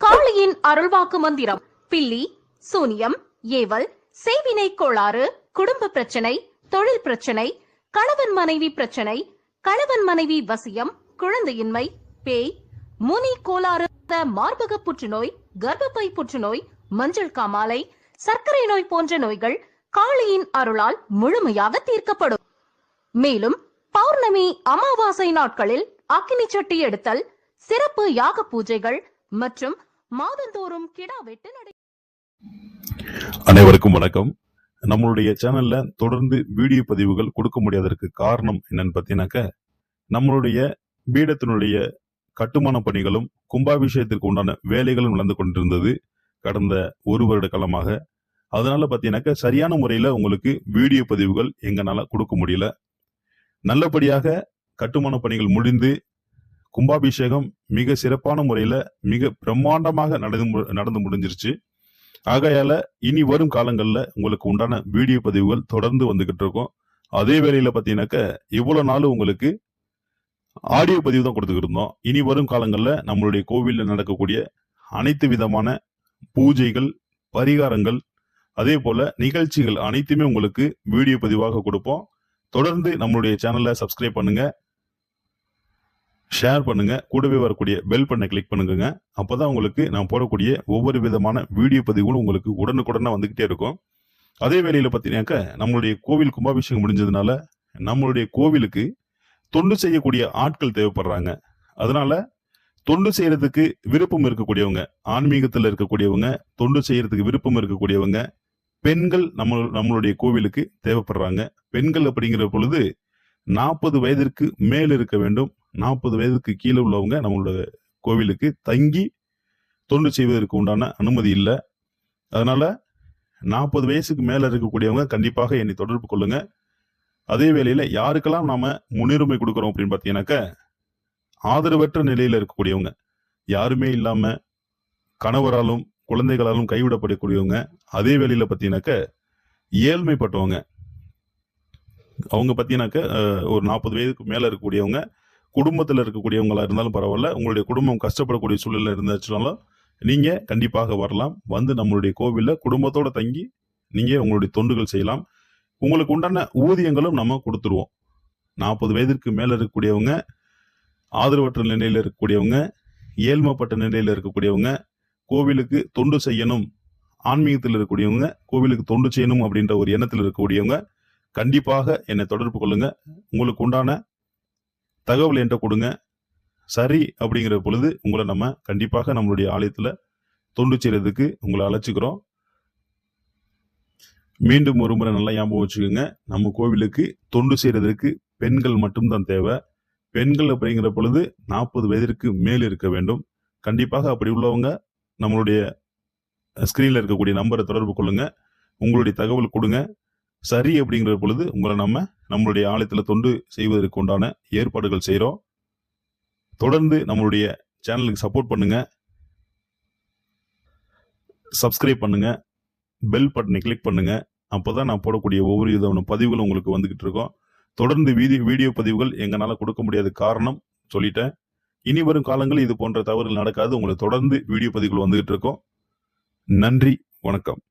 காளியின் அருள்வாக்கு மந்திரம். பில்லி, சூனியம், ஏவல், செய்வினை கோளாறு, குடும்ப பிரச்சனை, தொழில் பிரச்சனை, கணவன் மனைவி பிரச்சனை, கணவன் மனைவி வசியம், குழந்தையின்மை, பேய், முனி கோளாறு, மார்பக புற்றுநோய், கர்ப்பப்பை புற்றுநோய், மஞ்சள் காமாலை, சர்க்கரை நோய் போன்ற நோய்கள் காளியின் அருளால் முழுமையாக தீர்க்கப்படும். மேலும் பௌர்ணமி, அமாவாசை நாட்களில் அக்கினி சட்டி எடுத்தல், சிறப்பு யாக பூஜைகள் மற்றும் மாதந்தோறும் கிடா வெட்டு அனைவருக்கும் வணக்கம். நம்மளுடைய சேனல்ல தொடர்ந்து வீடியோ பதிவுகள் கொடுக்க முடியாததற்கு காரணம் என்னன்னு பார்த்தீங்கன்னாக்க, நம்மளுடைய பீடத்தினுடைய கட்டுமான பணிகளும் கும்பாபிஷேகத்திற்கு உண்டான வேலைகளும் நடந்து கொண்டிருந்தது கடந்த ஒரு வருட காலமாக. அதனால பார்த்தீங்கன்னாக்க சரியான முறையில் உங்களுக்கு வீடியோ பதிவுகள் எங்களால கொடுக்க முடியல. நல்லபடியாக கட்டுமான பணிகள் முடிந்து கும்பாபிஷேகம் மிக சிறப்பான முறையில் மிக பிரம்மாண்டமாக நடந்து முடிஞ்சிருச்சு. ஆகையால இனி வரும் காலங்களில் உங்களுக்கு உண்டான வீடியோ பதிவுகள் தொடர்ந்து வந்துகிட்டு இருக்கும். அதே வேளையில பார்த்தீங்கன்னாக்க இவ்வளவு நாள் உங்களுக்கு ஆடியோ பதிவு தான் கொடுத்துக்கிட்டு இருந்தோம். இனி வரும் காலங்களில் நம்மளுடைய கோவிலில் நடக்கக்கூடிய அனைத்து விதமான பூஜைகள், பரிகாரங்கள், அதே போல நிகழ்ச்சிகள் அனைத்துமே உங்களுக்கு வீடியோ பதிவாக கொடுப்போம். தொடர்ந்து நம்மளுடைய சேனலை சப்ஸ்கிரைப் பண்ணுங்க, ஷேர் பண்ணுங்க, கூடவே வரக்கூடிய பெல் பட்டனை கிளிக் பண்ணுங்க. அப்பதான் உங்களுக்கு நான் போடக்கூடிய ஒவ்வொரு விதமான வீடியோ பதிவுகளும் உங்களுக்கு உடனுக்குடனே வந்துகிட்டே இருக்கும். அதே வேளையில பார்த்தீங்கன்னாக்க நம்மளுடைய கோவில் கும்பாபிஷேகம் முடிஞ்சதுனால நம்மளுடைய கோவிலுக்கு தொண்டு செய்யக்கூடிய ஆட்கள் தேவைப்படுறாங்க. அதனால தொண்டு செய்யறதுக்கு விருப்பம் இருக்கக்கூடியவங்க, ஆன்மீகத்தில் இருக்கக்கூடியவங்க, தொண்டு செய்யறதுக்கு விருப்பம் இருக்கக்கூடியவங்க பெண்கள் நம்மளுடைய கோவிலுக்கு தேவைப்படுறாங்க. பெண்கள் அப்படிங்கிற பொழுது 40 வயதிற்கு மேல் இருக்க வேண்டும். 40 வயதுக்கு கீழே உள்ளவங்க நம்மளோட கோவிலுக்கு தங்கி தொண்டு செய்வதற்கு உண்டான அனுமதி இல்லை. அதனால 40 வயசுக்கு மேல இருக்கக்கூடியவங்க கண்டிப்பாக என்னை தொடர்பு கொள்ளுங்க. அதே வேளையில யாருக்கெல்லாம் நாம முன்னுரிமை கொடுக்கிறோம் அப்படின்னு பார்த்தீங்கன்னாக்க, ஆதரவற்ற நிலையில இருக்கக்கூடியவங்க, யாருமே இல்லாம கணவராலும் குழந்தைகளாலும் கைவிடப்படக்கூடியவங்க, அதே வேளையில பார்த்தீங்கன்னாக்க ஏழ்மைப்பட்டவங்க, அவங்க பார்த்தீங்கன்னாக்க ஒரு 40 வயதுக்கு மேல இருக்கக்கூடியவங்க, குடும்பத்தில் இருக்கக்கூடியவங்களா இருந்தாலும் பரவாயில்ல, உங்களுடைய குடும்பம் கஷ்டப்படக்கூடிய சூழ்நிலை இருந்துச்சுனாலும் நீங்க கண்டிப்பாக வரலாம். வந்து நம்மளுடைய கோவில்ல குடும்பத்தோட தங்கி நீங்க உங்களுடைய தொண்டுகள் செய்யலாம். உங்களுக்கு உண்டான ஊதியங்களும் நம்ம கொடுத்துருவோம். 40 வயதிற்கு மேல இருக்கக்கூடியவங்க, ஆதரவற்ற நிலையில இருக்கக்கூடியவங்க, ஏழ்மைப்பட்ட நிலையில இருக்கக்கூடியவங்க, கோவிலுக்கு தொண்டு செய்யணும், ஆன்மீகத்தில் இருக்கக்கூடியவங்க கோவிலுக்கு தொண்டு செய்யணும் அப்படின்ற ஒரு எண்ணத்தில் இருக்கக்கூடியவங்க கண்டிப்பாக என்னை தொடர்பு கொள்ளுங்க. உங்களுக்கு உண்டான தகவல் என்கிட்ட கொடுங்க. சரி அப்படிங்கிற பொழுது உங்களை நம்ம கண்டிப்பாக நம்மளுடைய ஆலயத்துல தொண்டு செய்யறதுக்கு உங்களை அழைச்சிக்கிறோம். மீண்டும் ஒரு முறை நல்லா ஞாபகம் வச்சுக்கோங்க, நம்ம கோவிலுக்கு தொண்டு செய்யறதுக்கு பெண்கள் மட்டும்தான் தேவை. பெண்கள் அப்படிங்கிற பொழுது 40 வயதிற்கு மேல் இருக்க வேண்டும். கண்டிப்பாக அப்படி உள்ளவங்க நம்மளுடைய ஸ்கிரீன்ல இருக்கக்கூடிய நம்பரை தொடர்பு கொள்ளுங்க, உங்களுடைய தகவல் கொடுங்க. சரி அப்படிங்கிற பொழுது உங்களை நம்மளுடைய ஆலயத்துல தொண்டு செய்வதற்கு உண்டான ஏற்பாடுகள் செய்யறோம். தொடர்ந்து நம்மளுடைய சேனலுக்கு சப்போர்ட் பண்ணுங்க, சப்ஸ்கிரைப் பண்ணுங்க, பெல் பட்டனை கிளிக் பண்ணுங்க. அப்போதான் நான் போடக்கூடிய ஒவ்வொரு விதமான பதிவுகளும் உங்களுக்கு வந்துகிட்டு இருக்கோம். தொடர்ந்து வீடியோ பதிவுகள் எங்களால கொடுக்க முடியாத காரணம் சொல்லிட்டேன். இனி வரும் காலங்களில் இது போன்ற தவறுகள் நடக்காது. உங்களுக்கு தொடர்ந்து வீடியோ பதிவுகள் வந்துகிட்டு இருக்கோம். நன்றி, வணக்கம்.